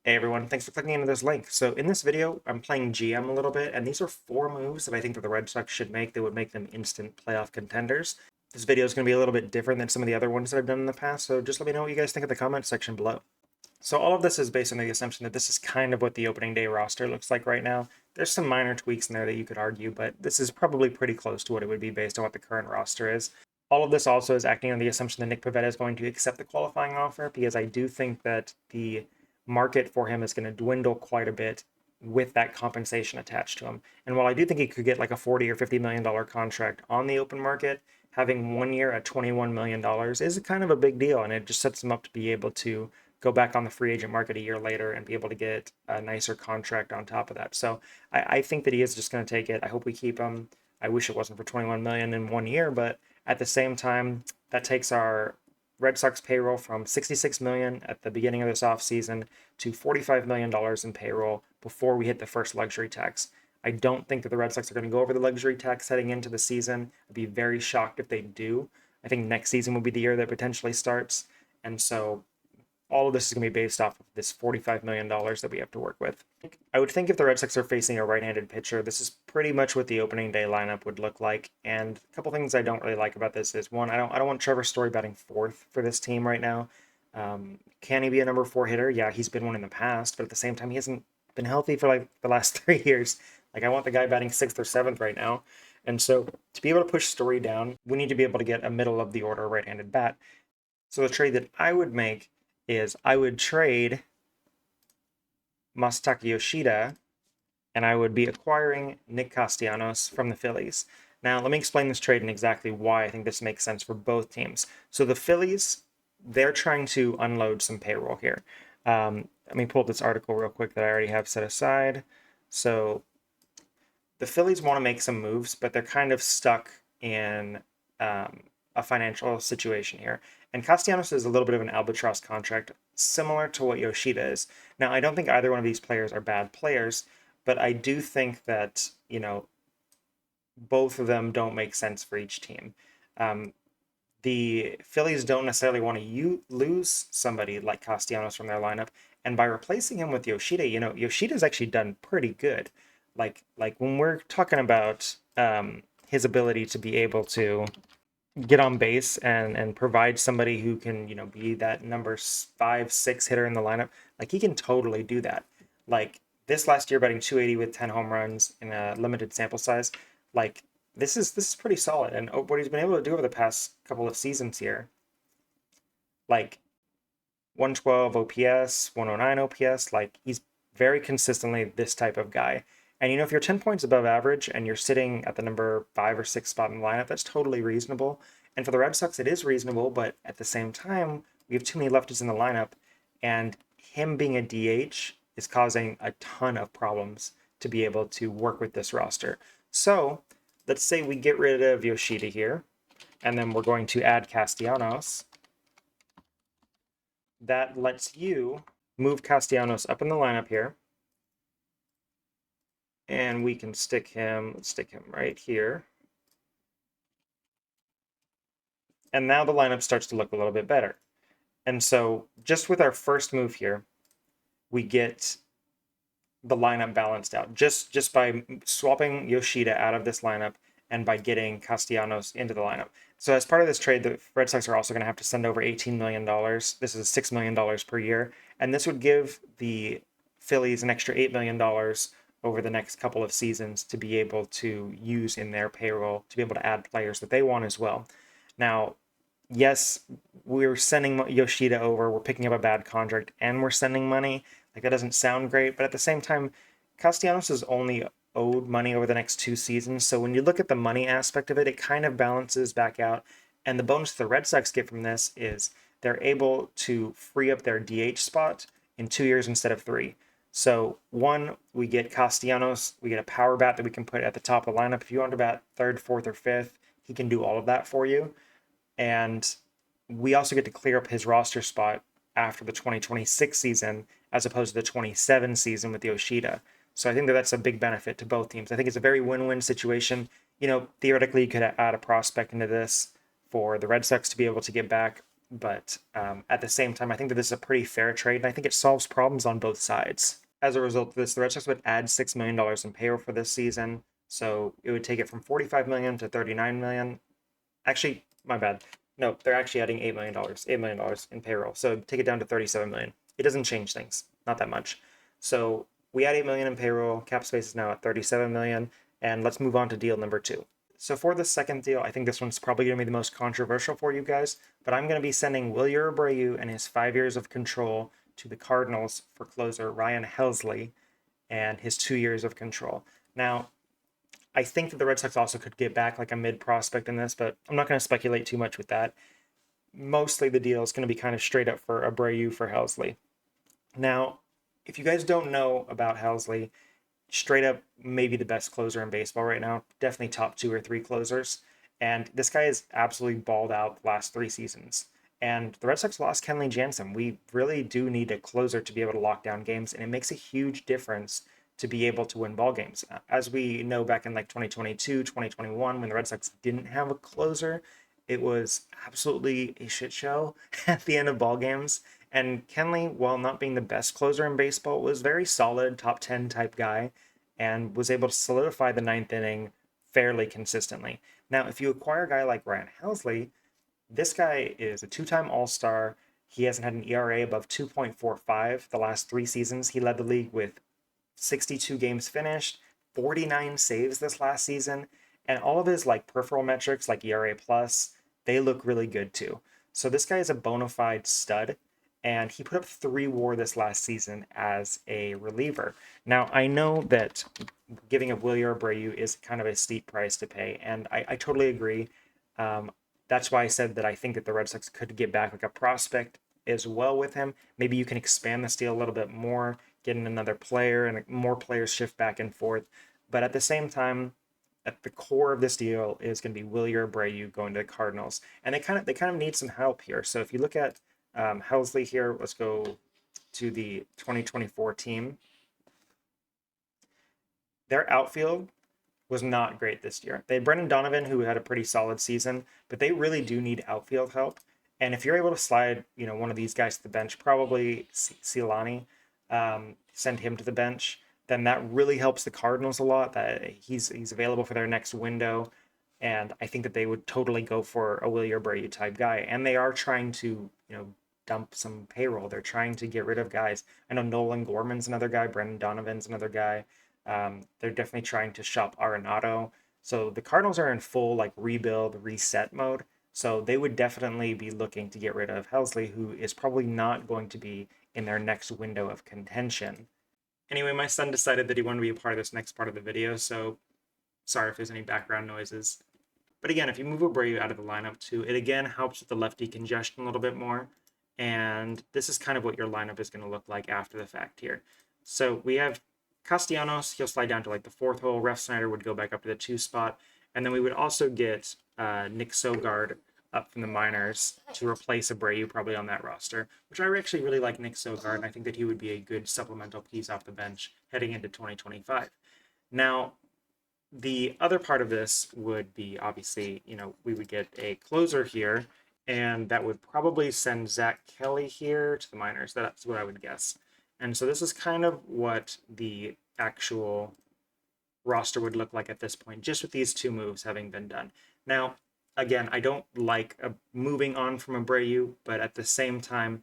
Hey everyone, thanks for clicking into this link. So in this video, I'm playing GM a little bit, and these are 4 moves that I think that the Red Sox should make that would make them instant playoff contenders. This video is going to be a little bit different than some of the other ones that I've done in the past, so just let me know what you guys think in the comment section below. So all of this is based on the assumption that this is kind of what the opening day roster looks like right now. There's some minor tweaks in there that you could argue, but this is probably pretty close to what it would be based on what the current roster is. All of this also is acting on the assumption that Nick Pivetta is going to accept the qualifying offer, because I do think that the market for him is going to dwindle quite a bit with that compensation attached to him. And while I do think he could get like a $40 or $50 million contract on the open market, having 1 year at $21 million is kind of a big deal, and it just sets him up to be able to go back on the free agent market a year later and be able to get a nicer contract on top of that. So I think that he is just going to take it. I hope we keep him. I wish it wasn't for 21 million in 1 year, but at the same time, that takes our Red Sox payroll from 66 million at the beginning of this offseason to $45 million in payroll before we hit the first luxury tax. I don't think that the Red Sox are going to go over the luxury tax heading into the season. I'd be very shocked if they do. I think next season will be the year that potentially starts. And so all of this is going to be based off of this $45 million that we have to work with. I would think if the Red Sox are facing a right-handed pitcher, this is pretty much what the opening day lineup would look like. And a couple things I don't really like about this is, one, I don't want Trevor Story batting fourth for this team right now. Can he be a number 4 hitter? Yeah, he's been one in the past, but at the same time, he hasn't been healthy for like the last 3 years. Like, I want the guy batting 6th or 7th right now. And so to be able to push Story down, we need to be able to get a middle of the order right-handed bat. So the trade that I would make is I would trade Masataka Yoshida, and I would be acquiring Nick Castellanos from the Phillies. Now, let me explain this trade and exactly why I think this makes sense for both teams. So the Phillies, they're trying to unload some payroll here. Let me pull up this article real quick that I already have set aside. So the Phillies want to make some moves, but they're kind of stuck in a financial situation here. And Castellanos is a little bit of an albatross contract, similar to what Yoshida is. Now, I don't think either one of these players are bad players, but I do think that, both of them don't make sense for each team. Um, the Phillies don't necessarily want to lose somebody like Castellanos from their lineup, and by replacing him with Yoshida, Yoshida's actually done pretty good. Like when we're talking about his ability to be able to get on base and provide somebody who can be that number 5, 6 hitter in the lineup, like he can totally do that. Like this last year, batting 280 with 10 home runs in a limited sample size, like this is pretty solid. And what he's been able to do over the past couple of seasons here, like 112 OPS, 109 OPS, like he's very consistently this type of guy. And if you're 10 points above average and you're sitting at the number 5 or 6 spot in the lineup, that's totally reasonable. And for the Red Sox, it is reasonable, but at the same time, we have too many lefties in the lineup, and him being a DH is causing a ton of problems to be able to work with this roster. So let's say we get rid of Yoshida here, and then we're going to add Castellanos. That lets you move Castellanos up in the lineup here. And we can let's stick him right here. And now the lineup starts to look a little bit better. And so just with our first move here, we get the lineup balanced out just by swapping Yoshida out of this lineup and by getting Castellanos into the lineup. So as part of this trade, the Red Sox are also going to have to send over $18 million. This is $6 million per year. And this would give the Phillies an extra $8 million over the next couple of seasons to be able to use in their payroll, to be able to add players that they want as well. Now, yes, we're sending Yoshida over, we're picking up a bad contract, and we're sending money. Like, that doesn't sound great, but at the same time, Castellanos is only owed money over the next 2 seasons. So when you look at the money aspect of it, it kind of balances back out. And the bonus the Red Sox get from this is they're able to free up their DH spot in 2 years instead of 3. So one, we get Castellanos, we get a power bat that we can put at the top of the lineup. If you want to bat 3rd, 4th, or 5th, he can do all of that for you. And we also get to clear up his roster spot after the 2026 season as opposed to the 27 season with Yoshida. So I think that that's a big benefit to both teams. I think it's a very win-win situation. Theoretically, you could add a prospect into this for the Red Sox to be able to get back But at the same time, I think that this is a pretty fair trade, and I think it solves problems on both sides. As a result of this, the Red Sox would add $6 million in payroll for this season. So it would take it from $45 million to $39 million. Actually, my bad. No, they're actually adding $8 million, $8 million in payroll. So take it down to $37 million. It doesn't change things, not that much. So we add $8 million in payroll. Cap space is now at $37 million. And let's move on to deal number 2. So for the second deal, I think this one's probably going to be the most controversial for you guys, but I'm going to be sending Wilyer Abreu and his 5 years of control to the Cardinals for closer Ryan Helsley and his 2 years of control. Now, I think that the Red Sox also could get back like a mid prospect in this, but I'm not going to speculate too much with that. Mostly the deal is going to be kind of straight up for Abreu for Helsley. Now, if you guys don't know about Helsley, straight up maybe the best closer in baseball right now. Definitely top 2 or 3 closers. And this guy has absolutely balled out the last 3 seasons. And the Red Sox lost Kenley Jansen. We really do need a closer to be able to lock down games, and it makes a huge difference to be able to win ball games. As we know, back in like 2022, 2021, when the Red Sox didn't have a closer, it was absolutely a shit show at the end of ball games. And Kenley, while not being the best closer in baseball, was very solid, top 10 type guy, and was able to solidify the 9th inning fairly consistently. Now, if you acquire a guy like Ryan Helsley, this guy is a 2-time All-Star. He hasn't had an ERA above 2.45 the last 3 seasons. He led the league with 62 games finished, 49 saves this last season, and all of his like peripheral metrics like ERA plus, they look really good too. So this guy is a bona fide stud, and he put up 3 WAR this last season as a reliever. Now, I know that giving up Wilyer Abreu is kind of a steep price to pay, and I totally agree. That's why I said that I think that the Red Sox could get back like a prospect as well with him. Maybe you can expand this deal a little bit more, get in another player, and more players shift back and forth. But at the same time, at the core of this deal is going to be Wilyer Abreu going to the Cardinals, and they kind of need some help here. So if you look at Helsley here, let's go to the 2024 team. Their outfield was not great this year. They had Brendan Donovan, who had a pretty solid season, but they really do need outfield help. And if you're able to slide, one of these guys to the bench, probably Silani, send him to the bench, then that really helps the Cardinals a lot. That he's available for their next window, and I think that they would totally go for a Wilyer Abreu type guy. And they are trying to, dump some payroll. They're trying to get rid of guys. I know Nolan Gorman's another guy. Brendan Donovan's another guy. They're definitely trying to shop Arenado. So the Cardinals are in full like rebuild, reset mode. So they would definitely be looking to get rid of Helsley, who is probably not going to be in their next window of contention. Anyway, my son decided that he wanted to be a part of this next part of the video, so sorry if there's any background noises. But again, if you move Abreu out of the lineup too, it again helps with the lefty congestion a little bit more. And this is kind of what your lineup is going to look like after the fact here. So we have Castellanos, he'll slide down to like the 4th hole. Refsnyder would go back up to the 2 spot. And then we would also get Nick Sogard up from the minors to replace Abreu probably on that roster, which I actually really like Nick Sogard, and I think that he would be a good supplemental piece off the bench heading into 2025. Now, the other part of this would be obviously, we would get a closer here, and that would probably send Zach Kelly here to the minors. That's what I would guess. And so this is kind of what the actual roster would look like at this point, just with these 2 moves having been done. Now, again, I don't like moving on from Abreu, but at the same time,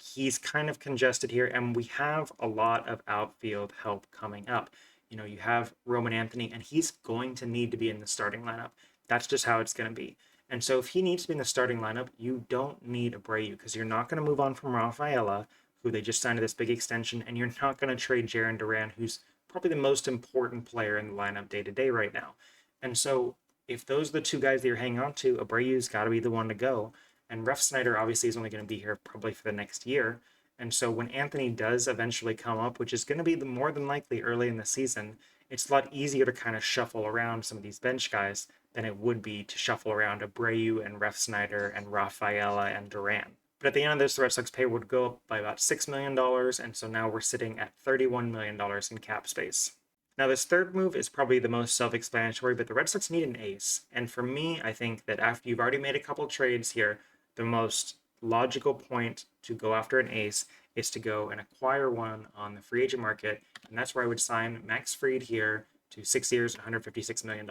he's kind of congested here, and we have a lot of outfield help coming up. You have Roman Anthony, and he's going to need to be in the starting lineup. That's just how it's going to be. And so if he needs to be in the starting lineup, you don't need Abreu, because you're not going to move on from Rafaela, who they just signed to this big extension, and you're not going to trade Jarren Duran, who's probably the most important player in the lineup day to day right now. And so if those are the 2 guys that you're hanging on to, Abreu's got to be the one to go. And Refsnyder obviously is only going to be here probably for the next year. And so when Anthony does eventually come up, which is going to be more than likely early in the season, it's a lot easier to kind of shuffle around some of these bench guys than it would be to shuffle around Abreu and Refsnyder and Rafaela and Duran. But at the end of this, the Red Sox pay would go up by about $6 million, and so now we're sitting at $31 million in cap space. Now, this third move is probably the most self-explanatory, but the Red Sox need an ace. And for me, I think that after you've already made a couple trades here, the most logical point to go after an ace is to go and acquire one on the free agent market, and that's where I would sign Max Fried here to 6 years and $156 million.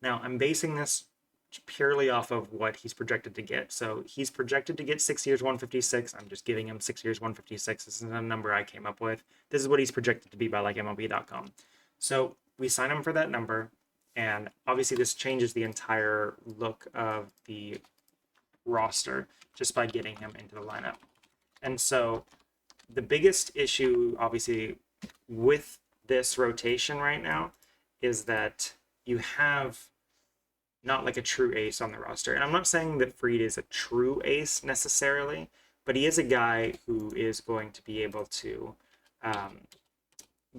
Now, I'm basing this purely off of what he's projected to get. So he's projected to get 6 years, 156. I'm just giving him 6 years, 156. This isn't a number I came up with. This is what he's projected to be by like MLB.com. So we sign him for that number, and obviously this changes the entire look of the roster just by getting him into the lineup. And so the biggest issue, obviously, with this rotation right now is that you have not like a true ace on the roster. And I'm not saying that Fried is a true ace necessarily, but he is a guy who is going to be able to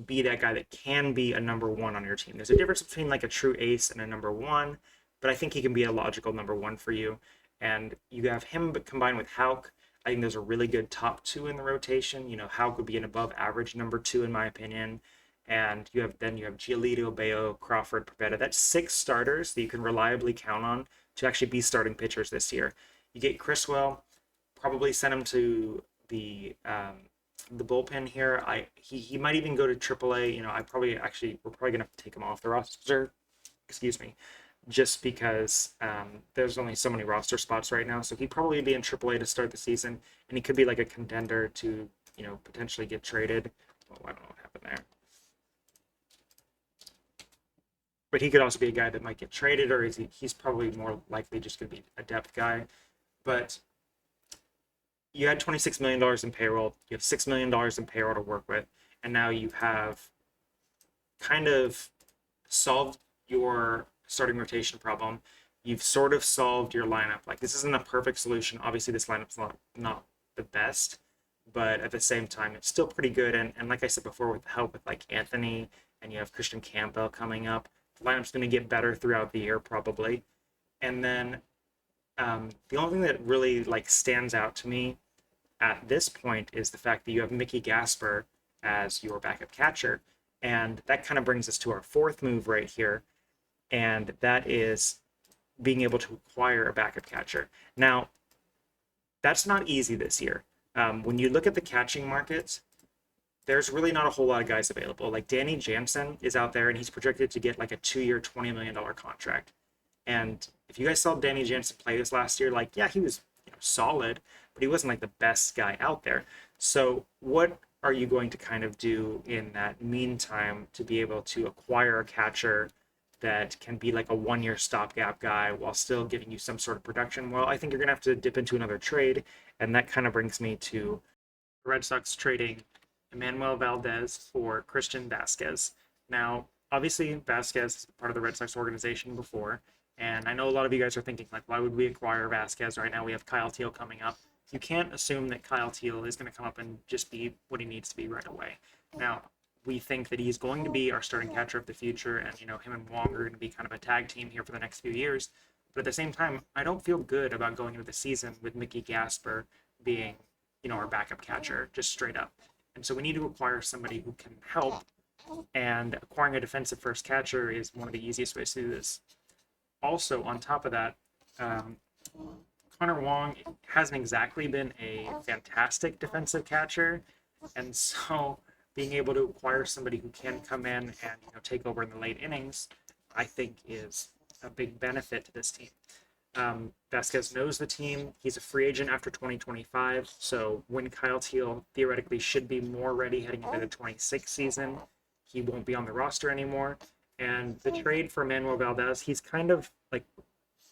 be that guy that can be a number one on your team. There's a difference between like a true ace and a number one, but I think he can be a logical number one for you. And you have him combined with Houck. I think there's a really good top two in the rotation. You know, Houck would be an above average number two in my opinion. And you have Giolito, Bayo, Crawford, Pivetta. That's 6 starters that you can reliably count on to actually be starting pitchers this year. You get Criswell, probably send him to the bullpen here. He might even go to AAA. You know, we're probably gonna take him off the roster. Excuse me, just because there's only so many roster spots right now. So he'd probably be in AAA to start the season, and he could be like a contender to, you know, potentially get traded. Well, I don't know what happened there. But he could also be a guy that might get traded, or he's probably more likely just going to be a depth guy. But you had $26 million in payroll. You have $6 million in payroll to work with. And now you have kind of solved your starting rotation problem. You've sort of solved your lineup. Like, this isn't a perfect solution. Obviously, this lineup's not the best. But at the same time, it's still pretty good. And like I said before, with the help with like Anthony, and you have Christian Campbell coming up, the lineup's going to get better throughout the year probably. And then the only thing that really like stands out to me at this point is the fact that you have Mickey Gasper as your backup catcher, and that kind of brings us to our fourth move right here, and that is being able to acquire a backup catcher. Now, that's not easy this year. When you look at the catching markets, there's really not a whole lot of guys available. Like Danny Jansen is out there, and he's projected to get like a 2-year, $20 million contract. And if you guys saw Danny Jansen play this last year, like, yeah, he was, you know, solid, but he wasn't like the best guy out there. So what are you going to kind of do in that meantime to be able to acquire a catcher that can be like a 1-year stopgap guy while still giving you some sort of production? Well, I think you're going to have to dip into another trade, and that kind of brings me to the Red Sox trading Emmanuel Valdez for Christian Vazquez. Now, obviously, Vazquez is part of the Red Sox organization before, and I know a lot of you guys are thinking, like, why would we acquire Vazquez right now? We have Kyle Teal coming up. You can't assume that Kyle Teal is going to come up and just be what he needs to be right away. Now, we think that he's going to be our starting catcher of the future, and, you know, him and Wong are going to be kind of a tag team here for the next few years. But at the same time, I don't feel good about going into the season with Mickey Gasper being, you know, our backup catcher, just straight up. And so we need to acquire somebody who can help, and acquiring a defensive first catcher is one of the easiest ways to do this. Also, on top of that, Connor Wong hasn't exactly been a fantastic defensive catcher, and so being able to acquire somebody who can come in and, you know, take over in the late innings, I think is a big benefit to this team. Vazquez knows the team. He's a free agent after 2025, so when Kyle Teal theoretically should be more ready heading into the 26th season, he won't be on the roster anymore. And the trade for Manuel Valdez, he's kind of like,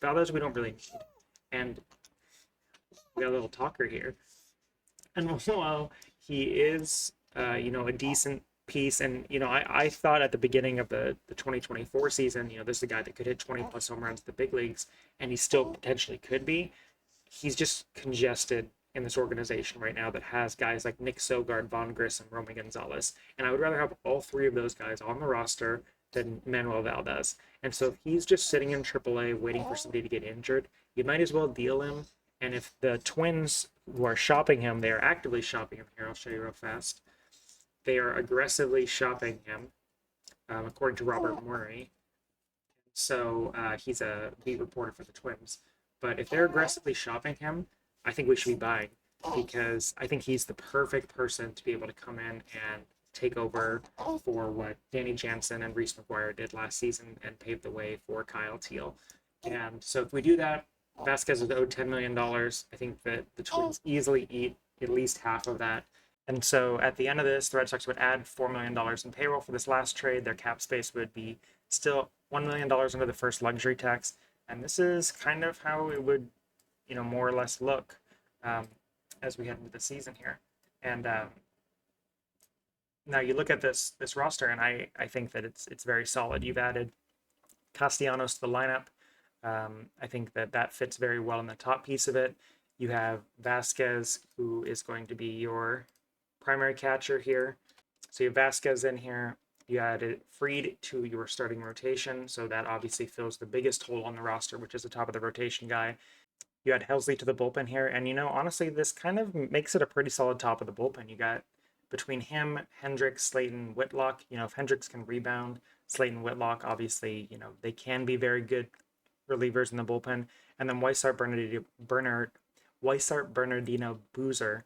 Valdez we don't really need. And we got a little talker here. And while he is, you know, a decent piece, and, you know, I thought at the beginning of the 2024 season, you know, this is a guy that could hit 20 plus home runs in the big leagues, and he still potentially could be. He's just congested in this organization right now that has guys like Nick Sogard, Von Griss, and Romy Gonzalez, and I would rather have all three of those guys on the roster than Manuel Valdez. And so if he's just sitting in AAA waiting for somebody to get injured, you might as well deal him. And if the Twins who are shopping him, they are actively shopping him here, I'll show you real fast. They are aggressively shopping him, according to Robert Murray. So he's a beat reporter for the Twins. But if they're aggressively shopping him, I think we should be buying, because I think he's the perfect person to be able to come in and take over for what Danny Jansen and Reese McGuire did last season and pave the way for Kyle Teal. And so if we do that, Vazquez is owed $10 million. I think that the Twins easily eat at least half of that. And so at the end of this, the Red Sox would add $4 million in payroll for this last trade. Their cap space would be still $1 million under the first luxury tax. And this is kind of how it would, more or less look as we head into the season here. And now you look at this roster, and I think that it's very solid. You've added Castellanos to the lineup. I think that fits very well in the top piece of it. You have Vazquez, who is going to be your primary catcher here. So you have Vazquez in here. You added Fried to your starting rotation, so that obviously fills the biggest hole on the roster, which is the top of the rotation guy. You add Helsley to the bullpen here, and honestly, this kind of makes it a pretty solid top of the bullpen. You got between him, Hendricks, Slayton, Whitlock. If Hendricks can rebound, Slayton, Whitlock, obviously, they can be very good relievers in the bullpen. And then Weissart Bernardino Boozer.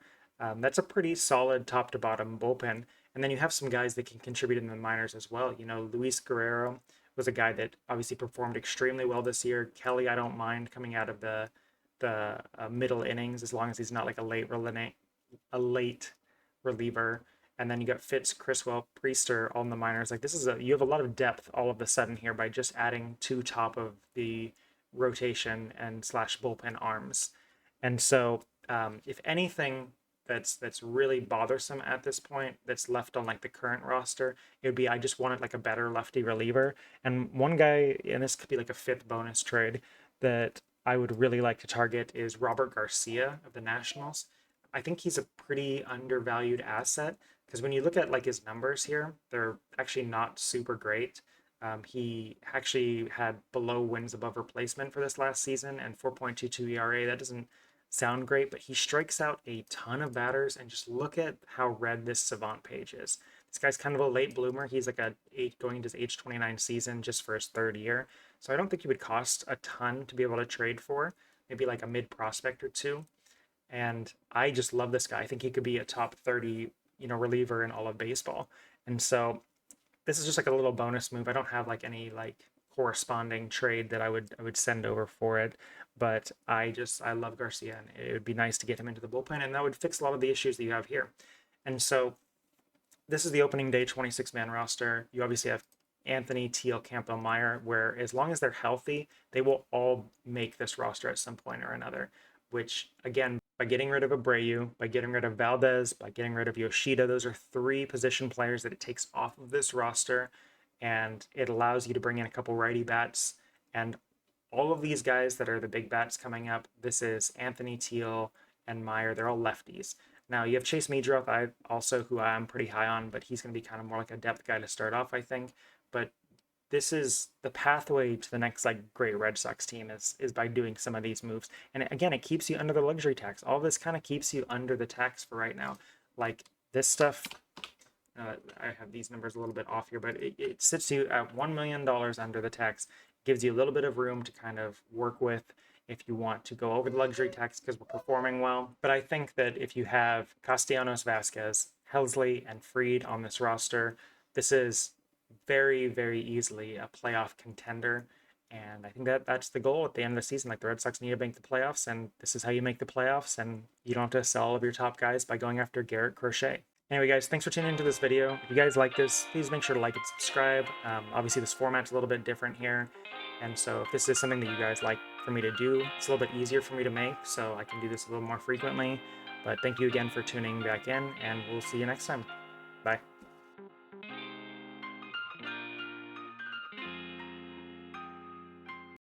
That's a pretty solid top to bottom bullpen. And then you have some guys that can contribute in the minors as well. Luis Guerrero was a guy that obviously performed extremely well this year. Kelly, I don't mind coming out of the middle innings, as long as he's not like a late reliever. And then you got Fitz, Criswell, Priester all in the minors. Like, you have a lot of depth all of a sudden here by just adding two top of the rotation and / bullpen arms. And so if anything that's really bothersome at this point that's left on like the current roster, it would be, I just wanted like a better lefty reliever. And one guy, and this could be like a fifth bonus trade, that I would really like to target is Robert Garcia of the Nationals. I think he's a pretty undervalued asset, because when you look at like his numbers here, they're actually not super great. He actually had below wins above replacement for this last season and 4.22 ERA. That doesn't sound great, but he strikes out a ton of batters, and just look at how red this Savant page is. This guy's kind of a late bloomer. He's like going into his age 29 season just for his third year. So I don't think he would cost a ton to be able to trade for, maybe like a mid prospect or two. And I just love this guy. I think he could be a top 30, reliever in all of baseball. And so this is just like a little bonus move. I don't have like any like corresponding trade that I would send over for it, but I love Garcia, and it would be nice to get him into the bullpen, and that would fix a lot of the issues that you have here. And so this is the opening day 26-man roster. You obviously have Anthony, Teal, Campbell, Meyer, where as long as they're healthy, they will all make this roster at some point or another, which again, by getting rid of Abreu, by getting rid of Valdez, by getting rid of Yoshida, those are three position players that it takes off of this roster, and it allows you to bring in a couple righty bats. And all of these guys that are the big bats coming up, this is Anthony, Teal, and Meyer. They're all lefties. Now you have Chase Meadroth, who I'm pretty high on, but he's going to be kind of more like a depth guy to start off, I think. But this is the pathway to the next like great Red Sox team is by doing some of these moves. And again, it keeps you under the luxury tax. All this kind of keeps you under the tax for right now. Like this stuff, I have these numbers a little bit off here, but it sits you at $1 million under the tax. It gives you a little bit of room to kind of work with if you want to go over the luxury tax because we're performing well. But I think that if you have Castellanos, Vazquez, Helsley, and Fried on this roster, this is very, very easily a playoff contender. And I think that's the goal at the end of the season. Like, the Red Sox need to make the playoffs, and this is how you make the playoffs. And you don't have to sell all of your top guys by going after Garrett Crochet. Anyway, guys, thanks for tuning into this video. If you guys like this, please make sure to like and subscribe. Obviously, this format's a little bit different here. And so if this is something that you guys like for me to do, it's a little bit easier for me to make, so I can do this a little more frequently. But thank you again for tuning back in, and we'll see you next time. Bye.